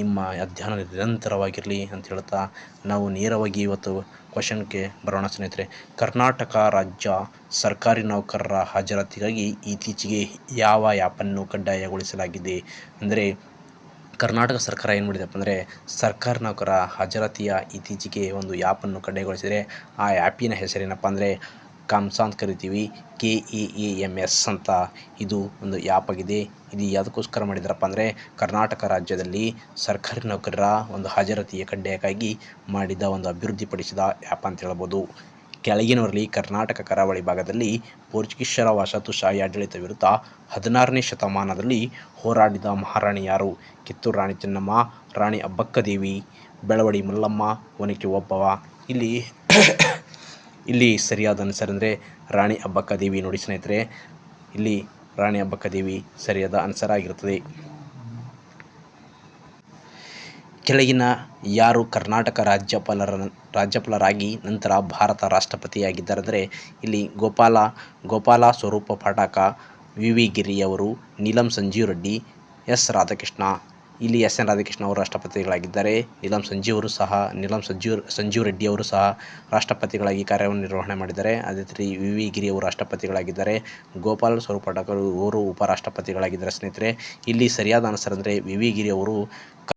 ನಿಮ್ಮ ಅಧ್ಯಯನ ನಿರಂತರವಾಗಿರಲಿ ಅಂತ ಹೇಳ್ತಾ ನಾವು ನೇರವಾಗಿ ಇವತ್ತು ಕ್ವಶನ್ಗೆ ಬರೋಣ ಸ್ನೇಹಿತರೆ. ಕರ್ನಾಟಕ ರಾಜ್ಯ ಸರ್ಕಾರಿ ನೌಕರರ ಹಾಜರಾತಿಗಾಗಿ ಇತ್ತೀಚೆಗೆ ಯಾವ ಆ್ಯಪನ್ನು ಕಡ್ಡಾಯಗೊಳಿಸಲಾಗಿದೆ ಅಂದರೆ ಕರ್ನಾಟಕ ಸರ್ಕಾರ ಏನು ಮಾಡಿದೆಪ್ಪ ಅಂದರೆ ಸರ್ಕಾರಿ ನೌಕರರ ಹಾಜರಾತಿಯ ಇತ್ತೀಚೆಗೆ ಒಂದು ಆ್ಯಪನ್ನು ಕಡ್ಡಾಯಗೊಳಿಸಿದರೆ ಆ ಆ್ಯಪಿನ ಹೆಸರೇನಪ್ಪ ಅಂದರೆ ಕಾಮ್ಸಾ ಅಂತ ಕರಿತೀವಿ, KAAMS ಅಂತ ಇದು ಒಂದು ಆ್ಯಪ್ ಆಗಿದೆ. ಇದು ಯಾವುದಕ್ಕೋಸ್ಕರ ಮಾಡಿದಾರಪ್ಪ ಅಂದರೆ ಕರ್ನಾಟಕ ರಾಜ್ಯದಲ್ಲಿ ಸರ್ಕಾರಿ ನೌಕರರ ಒಂದು ಹಾಜರಾತಿಯ ಕಡ್ಡಾಯಕ್ಕಾಗಿ ಮಾಡಿದ ಒಂದು ಅಭಿವೃದ್ಧಿಪಡಿಸಿದ ಆ್ಯಪ್ ಅಂತ ಹೇಳ್ಬೋದು. ಕೆಳಗಿನವರಲ್ಲಿ ಕರ್ನಾಟಕ ಕರಾವಳಿ ಭಾಗದಲ್ಲಿ ಪೋರ್ಚುಗೀಸರ ವಸಾಹತುಶಾಹಿ ಆಡಳಿತ ವಿರುದ್ಧ 16ನೇ ಶತಮಾನದಲ್ಲಿ ಹೋರಾಡಿದ ಮಹಾರಾಣಿ ಯಾರು? ಕಿತ್ತೂರು ರಾಣಿ ಚೆನ್ನಮ್ಮ, ರಾಣಿ ಅಬ್ಬಕ್ಕದೇವಿ, ಬೆಳವಡಿ ಮಲ್ಲಮ್ಮ, ಒನಕೆ ಓಬವ್ವ. ಇಲ್ಲಿ ಸರಿಯಾದ ಆನ್ಸರ್ ಅಂದರೆ ರಾಣಿ ಅಬ್ಬಕ್ಕದೇವಿ ನೋಡಿ ಸ್ನೇಹಿತರೆ. ಇಲ್ಲಿ ರಾಣಿ ಅಬ್ಬಕ್ಕದೇವಿ ಸರಿಯಾದ ಆನ್ಸರ್ ಆಗಿರುತ್ತದೆ. ಕೆಳಗಿನ ಯಾರು ಕರ್ನಾಟಕ ರಾಜ್ಯಪಾಲರಾಗಿ ನಂತರ ಭಾರತ ರಾಷ್ಟ್ರಪತಿಯಾಗಿದ್ದಾರೆ ಅಂದರೆ ಇಲ್ಲಿ ಗೋಪಾಲ ಸ್ವರೂಪ ಪಾಠಕ, ವಿ ಗಿರಿಯವರು, ನೀಲಂ ಸಂಜೀವ್ ರೆಡ್ಡಿ, ಎಸ್ ರಾಧಾಕೃಷ್ಣ. ಇಲ್ಲಿ ಎಸ್ ಎನ್ ರಾಧಾಕೃಷ್ಣ ಅವರು ರಾಷ್ಟ್ರಪತಿಗಳಾಗಿದ್ದಾರೆ. ನೀಲಂ ಸಂಜೀವ್ ರೆಡ್ಡಿ ಅವರು ಸಹ ರಾಷ್ಟ್ರಪತಿಗಳಾಗಿ ಕಾರ್ಯವನ್ನು ನಿರ್ವಹಣೆ ಮಾಡಿದ್ದಾರೆ. ಅದೇ ರೀತಿ ವಿ ಗಿರಿ ಅವರು ರಾಷ್ಟ್ರಪತಿಗಳಾಗಿದ್ದಾರೆ. ಗೋಪಾಲ ಸ್ವರೂಪ ಪಾಠಕ ಅವರು ಉಪರಾಷ್ಟ್ರಪತಿಗಳಾಗಿದ್ದಾರೆ ಸ್ನೇಹಿತರೆ. ಇಲ್ಲಿ ಸರಿಯಾದ ಆನ್ಸರ್ ಅಂದರೆ ವಿ ಗಿರಿ ಅವರು